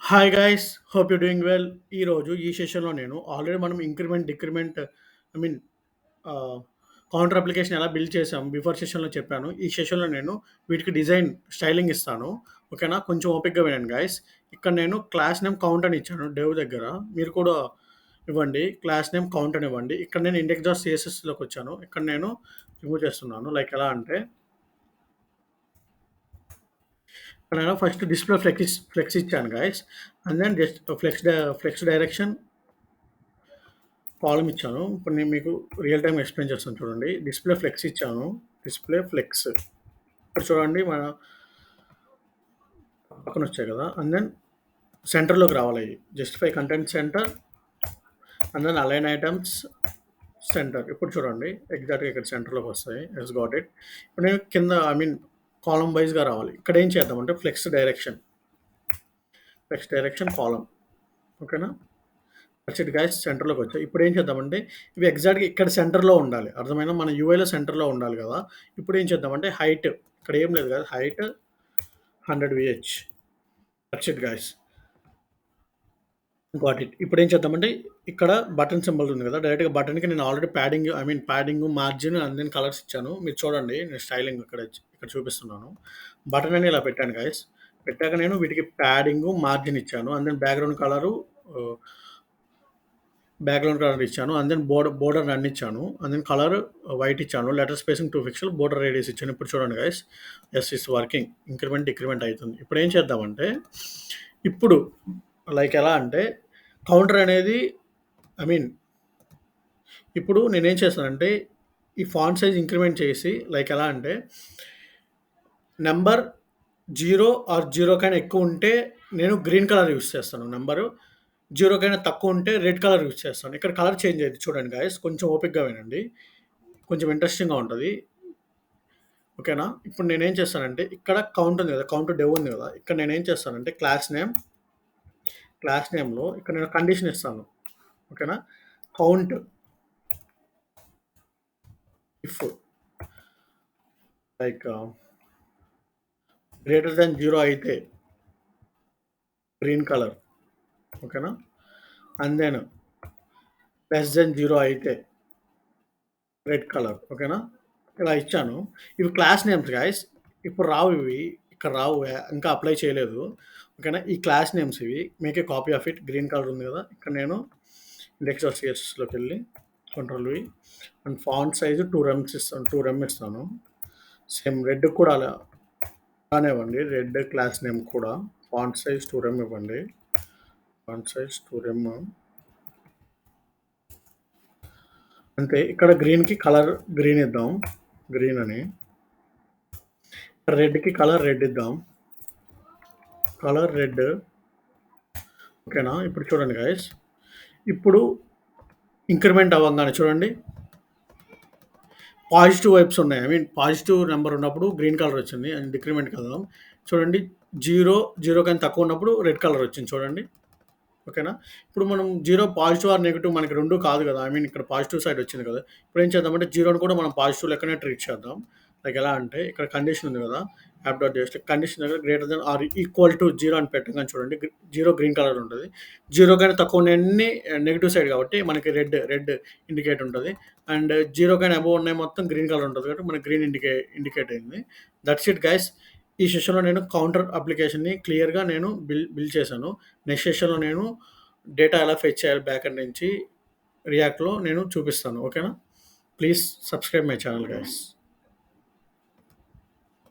Hi guys hope you doing well. ఈరోజు ఈ సెషన్లో నేను ఆల్రెడీ మనం increment decrement I mean counter application ఎలా బిల్డ్ చేసాం బిఫోర్ సెషన్లో చెప్పాను. ఈ సెషన్లో నేను వీటికి డిజైన్ స్టైలింగ్ ఇస్తాను. ఓకేనా, కొంచెం ఓపిక్గా వినండి గైస్. ఇక్కడ నేను క్లాస్ నేమ్ కౌంట్ అని ఇచ్చాను డెవ్ దగ్గర. మీరు కూడా ఇవ్వండి, క్లాస్ నేమ్ కౌంట్ అని ఇవ్వండి. ఇక్కడ నేను ఇండెక్స్ డాట్ సిఎస్ఎస్లోకి వచ్చాను. ఇక్కడ నేను రిమూవ్ చేస్తున్నాను. లైక్ ఎలా అంటే ఇక్కడ నేను ఫస్ట్ డిస్ప్లే ఫ్లెక్స్ ఇచ్చాను guys. And then just flex direction column ఇచ్చాను. ఇప్పుడు నేను మీకు రియల్ టైమ్ ఎక్స్ప్లెయిన్ చేస్తాను చూడండి. డిస్ప్లే ఫ్లెక్స్ ఇచ్చాను. డిస్ప్లే ఫ్లెక్స్ ఇప్పుడు చూడండి, మన పక్కన వచ్చాయి కదా. అండ్ దెన్ సెంటర్లోకి రావాలి. Justify content center and then align items center. ఇప్పుడు చూడండి ఎగ్జాక్ట్గా ఇక్కడ సెంటర్లోకి వస్తాయి. Yes got it. ఇప్పుడు నేను కింద కాలమ్ వైజ్గా రావాలి. ఇక్కడ ఏం చేద్దామంటే ఫ్లెక్స్ డైరెక్షన్ కాలమ్. ఓకేనా, ఇట్ గైస్ సెంటర్లోకి వచ్చాయి. ఇప్పుడు ఏం చేద్దామంటే ఇవి ఎగ్జాక్ట్గా ఇక్కడ సెంటర్లో ఉండాలి. అర్థమైనా, మన యూఐలో సెంటర్లో ఉండాలి కదా. ఇప్పుడు ఏం చేద్దామంటే హైట్ ఇక్కడ ఏం లేదు కదా, height 100 VH. It guys, got it. ఇప్పుడు ఏం చేద్దామంటే ఇక్కడ బటన్ సింబల్ ఉంది కదా, డైరెక్ట్గా బటన్కి నేను already padding margin and then colours ఇచ్చాను. మీరు చూడండి, నేను స్టైలింగ్ ఇక్కడ చూపిస్తున్నాను. బటన్ అని ఇలా పెట్టాను గైస్. పెట్టాక నేను వీటికి ప్యాడింగ్ మార్జిన్ ఇచ్చాను. అండ్ దెన్ బ్యాక్గ్రౌండ్ కలర్ ఇచ్చాను. అండ్ దెన్ బోర్డర్ రన్ ఇచ్చాను. అండ్ దెన్ కలర్ వైట్ ఇచ్చాను. Letter spacing 2 pixel, border radius ఇచ్చాను. ఇప్పుడు చూడండి guys, yes is working. Increment decrement అవుతుంది. ఇప్పుడు ఏం చేద్దామంటే ఇప్పుడు లైక్ ఎలా అంటే కౌంటర్ అనేది ఇప్పుడు నేనేం చేస్తానంటే ఈ ఫాంట్ సైజ్ ఇంక్రిమెంట్ చేసి లైక్ ఎలా అంటే నెంబర్ 0 ఆర్ 0 కన్నా ఎక్కువ ఉంటే నేను గ్రీన్ కలర్ యూస్ చేస్తాను. నెంబరు 0 కన్నా తక్కువ ఉంటే రెడ్ కలర్ యూస్ చేస్తాను. ఇక్కడ కలర్ చేంజ్ అయ్యింది చూడండి గైస్. కొంచెం ఓపిక్గా వినండి, కొంచెం ఇంట్రెస్టింగ్గా ఉంటుంది. ఓకేనా, ఇప్పుడు నేనేం చేస్తానంటే ఇక్కడ కౌంట్ ఉంది కదా, కౌంట్ డెవ్ ఉంది కదా. ఇక్కడ నేనేం చేస్తానంటే క్లాస్ నేమ్లో ఇక్కడ నేను కండిషన్ ఇస్తాను. ఓకేనా, count if like greater than 0 అయితే గ్రీన్ కలర్. ఓకేనా, అండ్ దెన్ లెస్ దెన్ 0 అయితే రెడ్ కలర్. ఓకేనా, ఇలా ఇచ్చాను. ఇవి క్లాస్ నేమ్స్ గైస్. ఇప్పుడు రావు, ఇవి ఇక్కడ రావు, ఇంకా అప్లై చేయలేదు. ఓకేనా, ఈ క్లాస్ నేమ్స్ ఇవి. Make a copy of it. Green colour ఉంది కదా, ఇక్కడ నేను ఇండెక్స్ డాట్ సిఎస్ఎస్లోకి వెళ్ళి control V and font size 2 REM ఇస్తాను. సేమ్ రెడ్ కూడా అలానే ఇవ్వండి. రెడ్ క్లాస్ నేమ్ కూడా ఫాంట్ సైజ్ 2 రెమ్ ఇవ్వండి. ఫాంట్ సైజ్ 2 రెమ్ అంతే. ఇక్కడ గ్రీన్కి కలర్ గ్రీన్ ఇద్దాం, గ్రీన్ అని. రెడ్కి కలర్ రెడ్ ఇద్దాం, కలర్ రెడ్. ఓకేనా, ఇప్పుడు చూడండి గైస్, ఇప్పుడు ఇంక్రిమెంట్ అవ్వగానే చూడండి పాజిటివ్ వైబ్స్ ఉన్నాయి. పాజిటివ్ నెంబర్ ఉన్నప్పుడు గ్రీన్ కలర్ వచ్చింది. అండ్ డిక్రిమెంట్ కదా చూడండి, 0 కన్నా తక్కువ ఉన్నప్పుడు రెడ్ కలర్ వచ్చింది చూడండి. ఓకేనా, ఇప్పుడు మనం 0 పాజిటివ్ ఆర్ నెగిటివ్ మనకి రెండు కాదు కదా. ఇక్కడ పాజిటివ్ సైడ్ వచ్చింది కదా. ఇప్పుడు ఏం చేద్దామంటే 0ని కూడా మనం పాజిటివ్ లెక్కనే ట్రీట్ చేద్దాం. లైక్ ఎలా అంటే ఇక్కడ కండిషన్ ఉంది కదా, యాప్ డాట్ జస్ట్ కండిషన్ దగ్గర greater than or equal to 0 అని పెట్టగానే చూడండి 0 గ్రీన్ కలర్ ఉంటుంది. 0 కన్నా తక్కువ ఉన్నన్ని నెగిటివ్ సైడ్ కాబట్టి మనకి రెడ్ ఇండికేట్ ఉంటుంది. అండ్ 0 కన్నా అబోవ్ ఉన్నాయి మొత్తం గ్రీన్ కలర్ ఉంటుంది కాబట్టి మనకి గ్రీన్ ఇండికేట్ అయింది. That's it guys. ఈ సెషన్లో నేను కౌంటర్ అప్లికేషన్ని క్లియర్గా నేను బిల్డ్ చేశాను. నెక్స్ట్ సెషన్లో నేను డేటా ఎలా ఫెచ్ చేయాలి బ్యాక్ ఎండ్ నుంచి రియాక్ట్లో నేను చూపిస్తాను. ఓకేనా, please subscribe my channel guys.